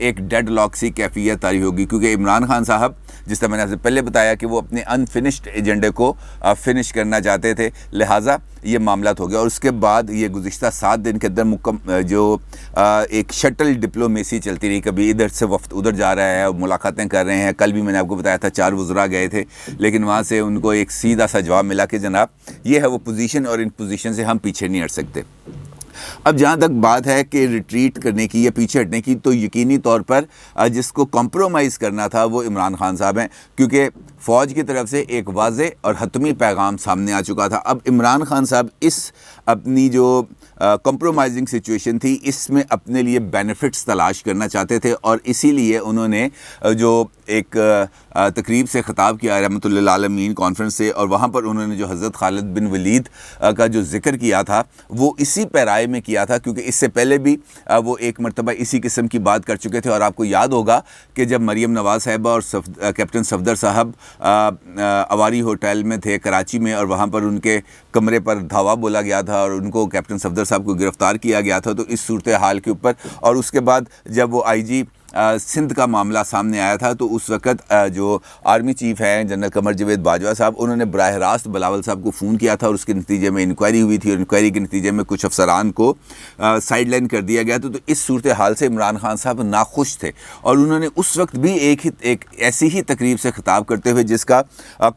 ایک dead lock سی کیفیت طاری ہوگی، کیونکہ عمران خان صاحب جس طرح میں نے آپ سے پہلے بتایا کہ وہ اپنے انفنشڈ ایجنڈے کو فنش کرنا چاہتے تھے، لہٰذا یہ معاملات ہو گیا۔ اور اس کے بعد یہ گزشتہ 7 دن کے اندر جو ایک شٹل ڈپلومیسی چلتی رہی، کبھی ادھر سے وفد ادھر جا رہا ہے، ملاقاتیں کر رہے ہیں۔ کل بھی میں نے آپ کو بتایا تھا 4 وزراء گئے تھے، لیکن وہاں سے ان کو ایک سیدھا سا جواب ملا کہ جناب یہ ہے وہ پوزیشن، اور ان پوزیشن سے ہم پیچھے نہیں ہٹ سکتے۔ اب جہاں تک بات ہے کہ ریٹریٹ کرنے کی یا پیچھے ہٹنے کی، تو یقینی طور پر جس کو کمپرومائز کرنا تھا وہ عمران خان صاحب ہیں، کیونکہ فوج کی طرف سے ایک واضح اور حتمی پیغام سامنے آ چکا تھا۔ اب عمران خان صاحب اس اپنی جو کمپرومائزنگ سچویشن تھی، اس میں اپنے لیے بینیفٹس تلاش کرنا چاہتے تھے، اور اسی لیے انہوں نے جو ایک تقریب سے خطاب کیا رحمۃ اللہ للعالمین کانفرنس سے، اور وہاں پر انہوں نے جو حضرت خالد بن ولید کا جو ذکر کیا تھا وہ اسی پیرائے میں کیا تھا، کیونکہ اس سے پہلے بھی وہ ایک مرتبہ اسی قسم کی بات کر چکے تھے۔ اور آپ کو یاد ہوگا کہ جب مریم نواز صاحبہ اور کیپٹن صفدر صاحب اواری ہوٹل میں تھے کراچی میں، اور وہاں پر ان کے کمرے پر دھاوا بولا گیا تھا اور ان کو کیپٹن صفدر صاحب کو گرفتار کیا گیا تھا، تو اس صورتحال کے اوپر، اور اس کے بعد جب وہ آئی جی سندھ کا معاملہ سامنے آیا تھا، تو اس وقت جو آرمی چیف ہیں جنرل قمر جاوید باجوہ صاحب، انہوں نے براہ راست بلاول صاحب کو فون کیا تھا، اور اس کے نتیجے میں انکوائری ہوئی تھی، اور انکوائری کے نتیجے میں کچھ افسران کو سائیڈ لائن کر دیا گیا تھا۔ تو اس صورتحال سے عمران خان صاحب ناخوش تھے، اور انہوں نے اس وقت بھی ایک ایسی ہی تقریب سے خطاب کرتے ہوئے، جس کا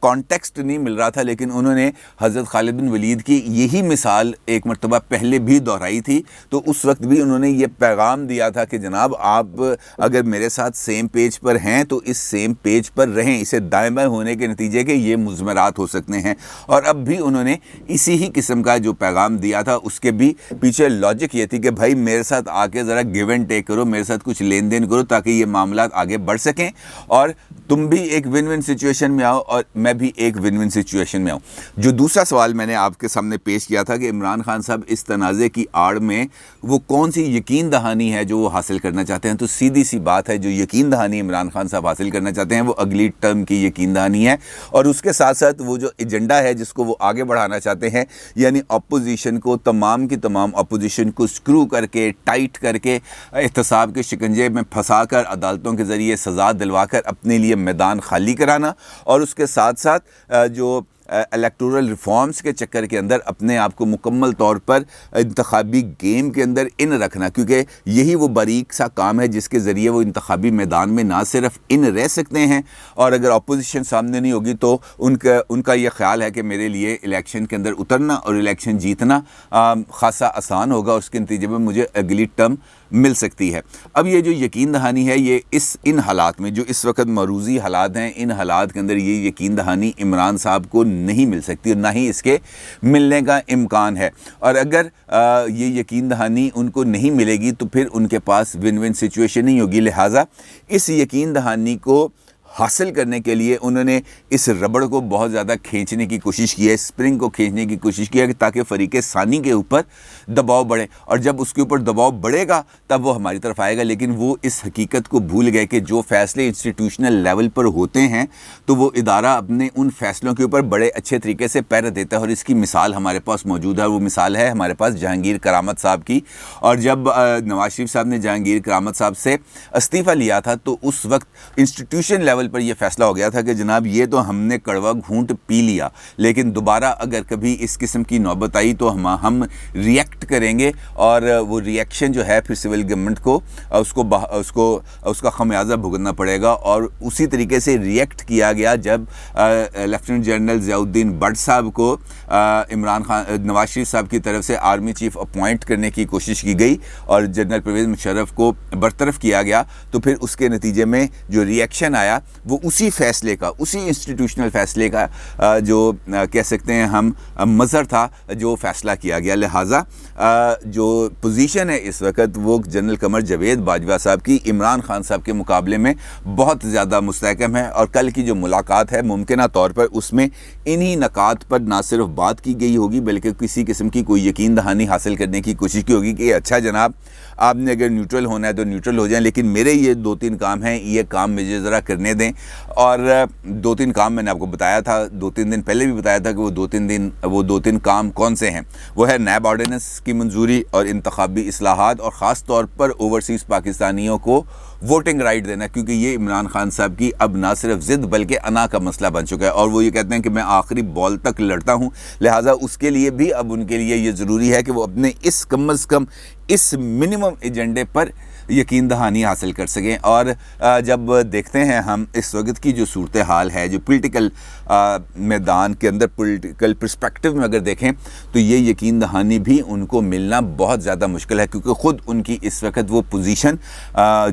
کانٹیکسٹ نہیں مل رہا تھا، لیکن انہوں نے حضرت خالد بن ولید کی یہی مثال ایک مرتبہ پہلے بھی دہرائی تھی، تو اس وقت بھی انہوں نے یہ پیغام دیا تھا کہ جناب آپ اگر میرے ساتھ سیم پیج پر ہیں تو اس سیم پیج پر رہیں، اسے دائیں بائیں ہونے کے نتیجے کے یہ مضمرات ہو سکتے ہیں۔ اور اب بھی انہوں نے اسی ہی قسم کا جو پیغام دیا تھا، اس کے بھی پیچھے لاجک یہ تھی کہ بھائی میرے ساتھ آ کے ذرا گیو اینڈ ٹیک کرو، میرے ساتھ کچھ لین دین کرو، تاکہ یہ معاملات آگے بڑھ سکیں، اور تم بھی ایک ون ون سچویشن میں آؤ اور میں بھی ایک ون ون سچویشن میں آؤں۔ جو دوسرا سوال میں نے آپ کے سامنے پیش کیا تھا کہ عمران خان صاحب اس تنازع کی آڑ میں وہ کون سی یقین دہانی ہے جو وہ حاصل کرنا چاہتے ہیں، تو سیدھی سی بات ہے، جو یقین دہانی عمران خان صاحب حاصل کرنا چاہتے ہیں وہ اگلی ٹرم کی یقین دہانی ہے، اور اس کے ساتھ ساتھ وہ جو ایجنڈا ہے جس کو وہ آگے بڑھانا چاہتے ہیں، یعنی اپوزیشن کو، تمام کی تمام اپوزیشن کو سکرو کر کے، ٹائٹ کر کے، احتساب کے شکنجے میں پھنسا کر، عدالتوں کے ذریعے سزا دلوا کر اپنے لیے میدان خالی کرانا، اور اس کے ساتھ ساتھ جو الیکٹورل ریفارمز کے چکر کے اندر اپنے آپ کو مکمل طور پر انتخابی گیم کے اندر ان رکھنا، کیونکہ یہی وہ باریک سا کام ہے جس کے ذریعے وہ انتخابی میدان میں نہ صرف ان رہ سکتے ہیں، اور اگر اپوزیشن سامنے نہیں ہوگی تو ان کا یہ خیال ہے کہ میرے لیے الیکشن کے اندر اترنا اور الیکشن جیتنا خاصا آسان ہوگا، اور اس کے نتیجے میں مجھے اگلی ٹرم مل سکتی ہے۔ اب یہ جو یقین دہانی ہے، یہ ان حالات میں جو اس وقت معروضی حالات ہیں، ان حالات کے اندر یہ یقین دہانی عمران صاحب کو نہیں مل سکتی، اور نہ ہی اس کے ملنے کا امکان ہے، اور اگر یہ یقین دہانی ان کو نہیں ملے گی تو پھر ان کے پاس ون ون سچویشن نہیں ہوگی، لہٰذا اس یقین دہانی کو حاصل کرنے کے لیے انہوں نے اس ربڑ کو بہت زیادہ کھینچنے کی کوشش کی ہے، اسپرنگ کو کھینچنے کی کوشش کی ہے، تاکہ فریق ثانی کے اوپر دباؤ بڑھے، اور جب اس کے اوپر دباؤ بڑھے گا تب وہ ہماری طرف آئے گا۔ لیکن وہ اس حقیقت کو بھول گئے کہ جو فیصلے انسٹیٹیوشنل لیول پر ہوتے ہیں تو وہ ادارہ اپنے ان فیصلوں کے اوپر بڑے اچھے طریقے سے پہرا دیتا ہے، اور اس کی مثال ہمارے پاس موجود ہے، اور وہ مثال ہے ہمارے پاس جہانگیر کرامت صاحب کی۔ اور جب نواز شریف صاحب نے جہانگیر کرامت صاحب سے استعفیٰ لیا تھا تو اس وقت انسٹیٹیوشن لیول پر یہ فیصلہ ہو گیا تھا کہ جناب یہ تو ہم نے کڑوا گھونٹ پی لیا، لیکن دوبارہ اگر کبھی اس قسم کی نوبت آئی تو ہم ریئیکٹ کریں گے، اور وہ ریئیکشن جو ہے پھر سول گورنمنٹ کو اس کا خمیازہ بھگتنا پڑے گا۔ اور اسی طریقے سے ریئیکٹ کیا گیا جب lieutenant general Zia Uddin but صاحب کو نواز شریف صاحب کی طرف سے آرمی چیف اپوائنٹ کرنے کی کوشش کی گئی اور جنرل پرویز مشرف کو برطرف کیا گیا، تو پھر اس کے نتیجے میں جو ریئیکشن آیا وہ اسی فیصلے کا، اسی انسٹیٹیوشنل فیصلے کا جو کہہ سکتے ہیں ہم مظہر تھا جو فیصلہ کیا گیا۔ لہٰذا جو پوزیشن ہے اس وقت وہ جنرل قمر جاوید باجوہ صاحب کی عمران خان صاحب کے مقابلے میں بہت زیادہ مستحکم ہے، اور کل کی جو ملاقات ہے ممکنہ طور پر اس میں انہی نکات پر نہ صرف بات کی گئی ہوگی بلکہ کسی قسم کی کوئی یقین دہانی حاصل کرنے کی کوشش کی ہوگی کہ اچھا جناب آپ نے اگر نیوٹرل ہونا ہے تو نیوٹرل ہو جائیں، لیکن میرے یہ 2-3 کام ہیں، یہ کام مجھے ذرا کرنے دیں۔ اور 2-3 کام میں نے آپ کو بتایا تھا، 2-3 دن پہلے بھی بتایا تھا کہ وہ 2-3 کام کون سے ہیں۔ وہ ہے نیب آرڈیننس کی منظوری اور انتخابی اصلاحات، اور خاص طور پر اوورسیز پاکستانیوں کو ووٹنگ رائٹ دینا، کیونکہ یہ عمران خان صاحب کی اب نہ صرف ضد بلکہ انا کا مسئلہ بن چکا ہے، اور وہ یہ کہتے ہیں کہ میں آخری بال تک لڑتا ہوں، لہٰذا اس کے لیے بھی اب ان کے لیے یہ ضروری ہے کہ وہ اپنے اس کم از کم اس منیمم ایجنڈے پر یقین دہانی حاصل کر سکیں۔ اور جب دیکھتے ہیں ہم اس وقت کی جو صورتحال ہے، جو پولیٹیکل میدان کے اندر پولیٹیکل پرسپیکٹو میں اگر دیکھیں تو یہ یقین دہانی بھی ان کو ملنا بہت زیادہ مشکل ہے، کیونکہ خود ان کی اس وقت وہ پوزیشن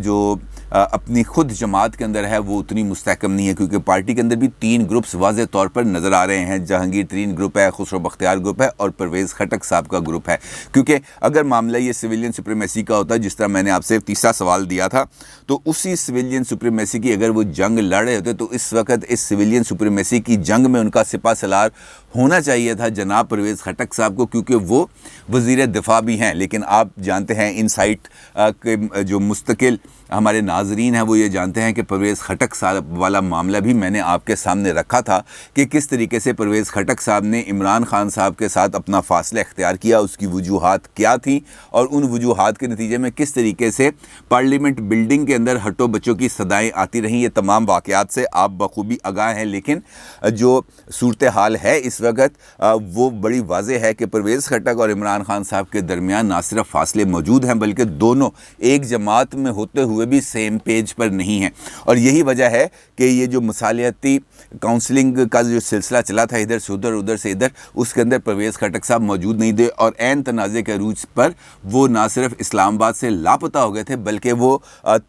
جو اپنی خود جماعت کے اندر ہے وہ اتنی مستحکم نہیں ہے، کیونکہ پارٹی کے اندر بھی 3 گروپس واضح طور پر نظر آ رہے ہیں۔ جہانگیر ترین گروپ ہے، خسرو بختیار گروپ ہے اور پرویز خٹک صاحب کا گروپ ہے۔ کیونکہ اگر معاملہ یہ سویلین سپریمیسی کا ہوتا ہے، جس طرح میں نے آپ سے تیسرا سوال دیا تھا، تو اسی سویلین سپریمیسی کی اگر وہ جنگ لڑ رہے ہوتے تو اس وقت اس سویلین سپریمیسی کی جنگ میں ان کا سپہ سالار ہونا چاہیے تھا جناب پرویز خٹک صاحب کو، کیونکہ وہ وزیر دفاع بھی ہیں۔ لیکن آپ جانتے ہیں ان سائٹ کے جو مستقل ہمارے ناظرین ہیں وہ یہ جانتے ہیں کہ پرویز خٹک صاحب والا معاملہ بھی میں نے آپ کے سامنے رکھا تھا کہ کس طریقے سے پرویز خٹک صاحب نے عمران خان صاحب کے ساتھ اپنا فاصلہ اختیار کیا، اس کی وجوہات کیا تھیں، اور ان وجوہات کے نتیجے میں کس طریقے سے پارلیمنٹ بلڈنگ کے اندر ہٹو بچوں کی صدائیں آتی رہیں۔ یہ تمام واقعات سے آپ بخوبی آگاہ ہیں، لیکن جو صورتحال ہے اس وقت وہ بڑی واضح ہے کہ پرویز خٹک اور عمران خان صاحب کے درمیان نہ صرف فاصلے موجود ہیں بلکہ دونوں ایک جماعت میں ہوتے ہوئے بھی سیم پیج پر نہیں ہیں، اور یہی وجہ ہے کہ یہ جو مصالحتی کاؤنسلنگ کا جو سلسلہ چلا تھا ادھر سے ادھر ادھر سے ادھر، اس کے اندر پرویز خٹک صاحب موجود نہیں تھے، اور عین تنازع کے عروج پر وہ نہ صرف اسلام آباد سے لاپتہ ہو گئے تھے بلکہ وہ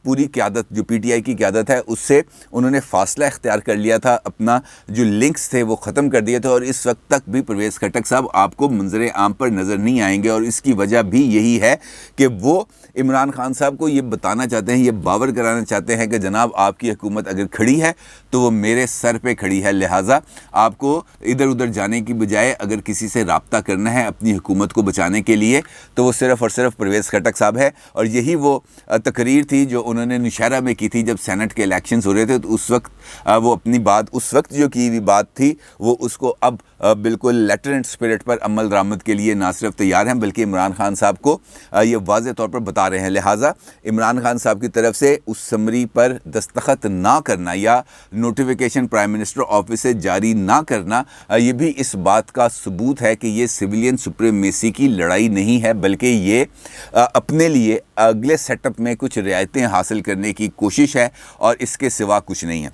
پوری قیادت جو پی ٹی آئی کی قیادت ہے اس سے انہوں نے فاصلہ اختیار کر لیا تھا، اپنا جو لنکس تھے وہ ختم کر دیے تھے، اور اس وقت تک بھی پرویز خٹک صاحب آپ کو منظر عام پر نظر نہیں آئیں گے۔ اور اس کی وجہ بھی یہی ہے کہ وہ عمران خان صاحب کو یہ بتانا چاہتے ہیں، یہ باور کرانا چاہتے ہیں کہ جناب آپ کی حکومت اگر کھڑی ہے تو وہ میرے سر پہ کھڑی ہے، لہٰذا آپ کو ادھر ادھر جانے کی بجائے اگر کسی سے رابطہ کرنا ہے اپنی حکومت کو بچانے کے لیے تو وہ صرف اور صرف پرویز خٹک صاحب ہے۔ اور یہی وہ تقریر تھی جو انہوں نے نوشہرہ میں کی تھی جب سینٹ کے الیکشنز ہو رہے تھے، تو اس وقت وہ اپنی بات اس وقت جو کی ہوئی بات تھی وہ اس کو اب بالکل لیٹر اینڈ اسپرٹ پر عمل درآمد کے لیے نہ صرف تیار ہیں بلکہ عمران خان صاحب کو یہ واضح طور پر بتا رہے ہیں۔ لہٰذا عمران خان صاحب کی طرف سے اس سمری پر دستخط نہ کرنا یا نوٹیفیکیشن پرائم منسٹر آفس سے جاری نہ کرنا، یہ بھی اس بات کا ثبوت ہے کہ یہ سویلین سپریمیسی کی لڑائی نہیں ہے بلکہ یہ اپنے لیے اگلے سیٹ اپ میں کچھ رعایتیں حاصل کرنے کی کوشش ہے، اور اس کے سوا کچھ نہیں ہے۔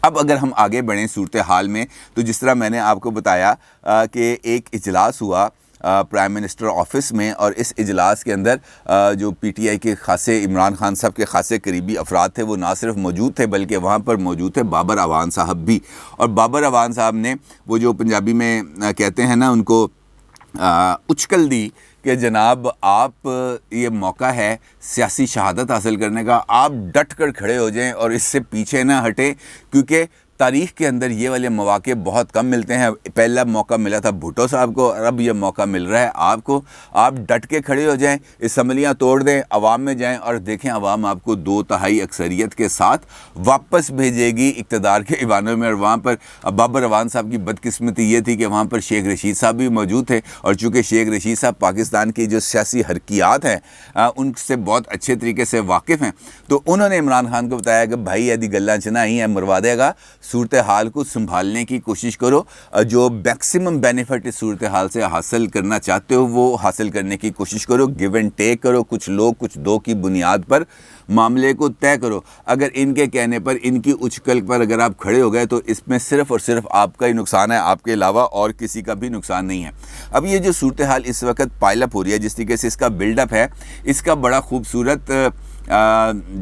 اب اگر ہم آگے بڑھیں صورتحال میں، تو جس طرح میں نے آپ کو بتایا کہ ایک اجلاس ہوا پرائم منسٹر آفس میں، اور اس اجلاس کے اندر جو پی ٹی آئی کے خاصے عمران خان صاحب کے خاصے قریبی افراد تھے وہ نہ صرف موجود تھے بلکہ وہاں پر موجود تھے بابر اعوان صاحب بھی۔ اور بابر اعوان صاحب نے وہ جو پنجابی میں کہتے ہیں نا ان کو اچکل دی کہ جناب آپ یہ موقع ہے سیاسی شہادت حاصل کرنے کا، آپ ڈٹ کر کھڑے ہو جائیں اور اس سے پیچھے نہ ہٹیں، کیونکہ تاریخ کے اندر یہ والے مواقع بہت کم ملتے ہیں۔ پہلا موقع ملا تھا بھٹو صاحب کو، اور اب یہ موقع مل رہا ہے آپ کو۔ آپ ڈٹ کے کھڑے ہو جائیں، اسمبلیاں توڑ دیں، عوام میں جائیں اور دیکھیں عوام آپ کو 2/3 اکثریت کے ساتھ واپس بھیجے گی اقتدار کے ایوانوں میں۔ اور وہاں پر بابر اعوان صاحب کی بدقسمتی یہ تھی کہ وہاں پر شیخ رشید صاحب بھی موجود تھے، اور چونکہ شیخ رشید صاحب پاکستان کی جو سیاسی حرکیات ہیں ان سے بہت اچھے طریقے سے واقف ہیں، تو انہوں نے عمران خان کو بتایا کہ بھائی ایدی گلاں چنا ہی ہے مروا دے گا، صورتحال کو سنبھالنے کی کوشش کرو، جو میکسیمم بینیفٹ اس صورتحال سے حاصل کرنا چاہتے ہو وہ حاصل کرنے کی کوشش کرو، گیو اینڈ ٹیک کرو، کچھ لوگ کچھ دو کی بنیاد پر معاملے کو طے کرو۔ اگر ان کے کہنے پر، ان کی اچکل پر اگر آپ کھڑے ہو گئے تو اس میں صرف اور صرف آپ کا ہی نقصان ہے، آپ کے علاوہ اور کسی کا بھی نقصان نہیں ہے۔ اب یہ جو صورتحال اس وقت پائل اپ ہو رہی ہے، جس طریقے سے اس کا بلڈ اپ ہے، اس کا بڑا خوبصورت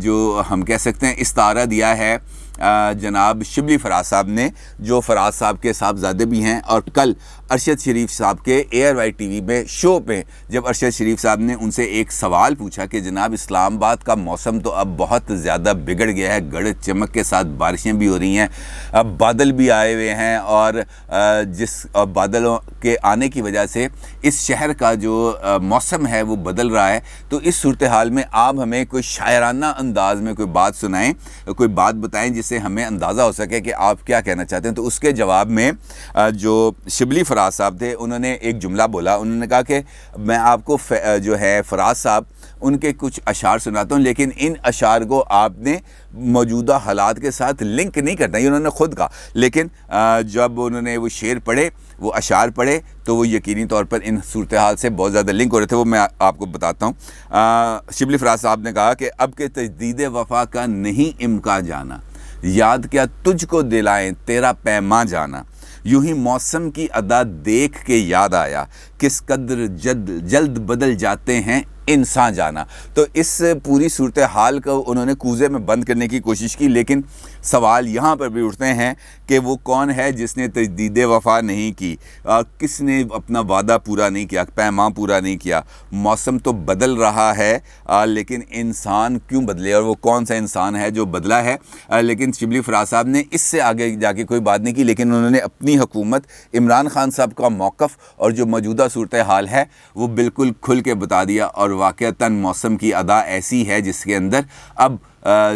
جو ہم کہہ سکتے ہیں استعارہ دیا ہے جناب شبلی فراز صاحب نے، جو فراز صاحب کے صاحبزادے بھی ہیں۔ اور کل ارشد شریف صاحب کے ایئر وائی ٹی وی میں شو پہ جب ارشد شریف صاحب نے ان سے ایک سوال پوچھا کہ جناب اسلام آباد کا موسم تو اب بہت زیادہ بگڑ گیا ہے، گڑ چمک کے ساتھ بارشیں بھی ہو رہی ہیں، اب بادل بھی آئے ہوئے ہیں، اور جس بادلوں کے آنے کی وجہ سے اس شہر کا جو موسم ہے وہ بدل رہا ہے، تو اس صورتحال میں آپ ہمیں کوئی شاعرانہ انداز میں کوئی بات سنائیں، کوئی بات بتائیں جس سے ہمیں اندازہ ہو سکے کہ آپ کیا کہنا چاہتے ہیں۔ تو اس کے جواب میں جو شبلی فراز صاحب تھے انہوں نے ایک جملہ بولا، انہوں نے کہا کہ میں آپ کو جو ہے فراز صاحب ان کے کچھ اشعار سناتا ہوں، لیکن ان اشعار کو آپ نے موجودہ حالات کے ساتھ لنک نہیں کرنا، یہ انہوں نے خود کہا، لیکن جب انہوں نے وہ شعر پڑھے، وہ اشعار پڑھے، تو وہ یقینی طور پر ان صورتحال سے بہت زیادہ لنک ہو رہے تھے۔ وہ میں آپ کو بتاتا ہوں۔ شبلی فراز صاحب نے کہا کہ اب کے تجدید وفا کا نہیں امکان جانا، یاد کیا تجھ کو دلائیں تیرا پیماں جانا، یوں ہی موسم کی ادا دیکھ کے یاد آیا، کس قدر جلد بدل جاتے ہیں انسان جانا۔ تو اس پوری صورتحال کو انہوں نے کوزے میں بند کرنے کی کوشش کی، لیکن سوال یہاں پر بھی اٹھتے ہیں کہ وہ کون ہے جس نے تجدید وفا نہیں کی، کس نے اپنا وعدہ پورا نہیں کیا، پیماں پورا نہیں کیا۔ موسم تو بدل رہا ہے، لیکن انسان کیوں بدلے، اور وہ کون سا انسان ہے جو بدلا ہے؟ لیکن شبلی فراز صاحب نے اس سے آگے جا کے کوئی بات نہیں کی، لیکن انہوں نے اپنی حکومت، عمران خان صاحب کا موقف اور جو موجودہ صورتحال ہے وہ بالکل کھل کے بتا دیا، اور واقعتاً موسم کی ادا ایسی ہے جس کے اندر اب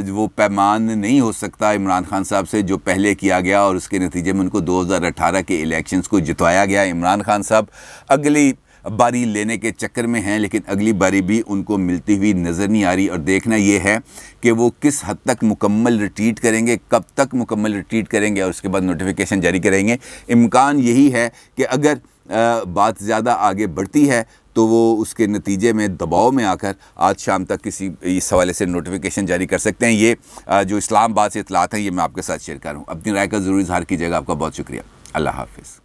وہ پیمان نہیں ہو سکتا عمران خان صاحب سے جو پہلے کیا گیا، اور اس کے نتیجے میں ان کو 2018 کے الیکشنز کو جتوایا گیا۔ عمران خان صاحب اگلی باری لینے کے چکر میں ہیں، لیکن اگلی باری بھی ان کو ملتی ہوئی نظر نہیں آ رہی، اور دیکھنا یہ ہے کہ وہ کس حد تک مکمل ریٹریٹ کریں گے، کب تک مکمل ریٹریٹ کریں گے، اور اس کے بعد نوٹیفیکیشن جاری کریں گے۔ امکان یہی ہے کہ اگر بات زیادہ آگے بڑھتی ہے تو وہ اس کے نتیجے میں دباؤ میں آ کر آج شام تک کسی اس حوالے سے نوٹیفیکیشن جاری کر سکتے ہیں۔ یہ جو اسلام آباد سے اطلاعات ہیں یہ میں آپ کے ساتھ شیئر کر رہا ہوں۔ اپنی رائے کا ضرور اظہار کیجیے گا۔ آپ کا بہت شکریہ۔ اللہ حافظ۔